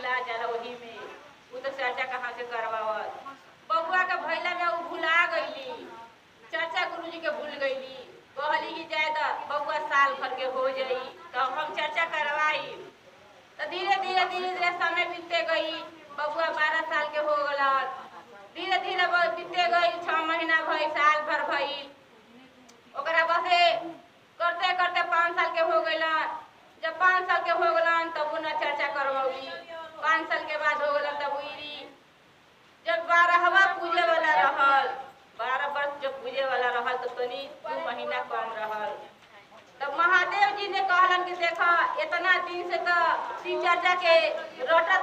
भुला जाला वही में। वो तो चर्चा कहाँ से करवावत। बबुआ के भैला में वो भुला गईली, चाचा गुरुजी के भूल गईली। कहली कि जाए तो बबुआ साल भर के हो जाई तो हम चर्चा करवाई। तो धीरे धीरे समय बीतते गई। बबुआ 12 साल के हो गला। धीरे धीरे बीतते गई, 6 महीना भई, साल भर भई। ओकरा बसे करते करते 5 साल के हो गईला। जब 5 साल के हो गलन तब वो न चर्चा करवली। 5 साल के बाद हो गलन तब उइरी। जब 12वां पूजे वाला रहल, 12 वर्ष जब पूजे वाला रहल तो तनी 2 महीना कम रहल। तब महादेव जी ने कहलन कि देखा इतना दिन से तो चर्चा के रोटा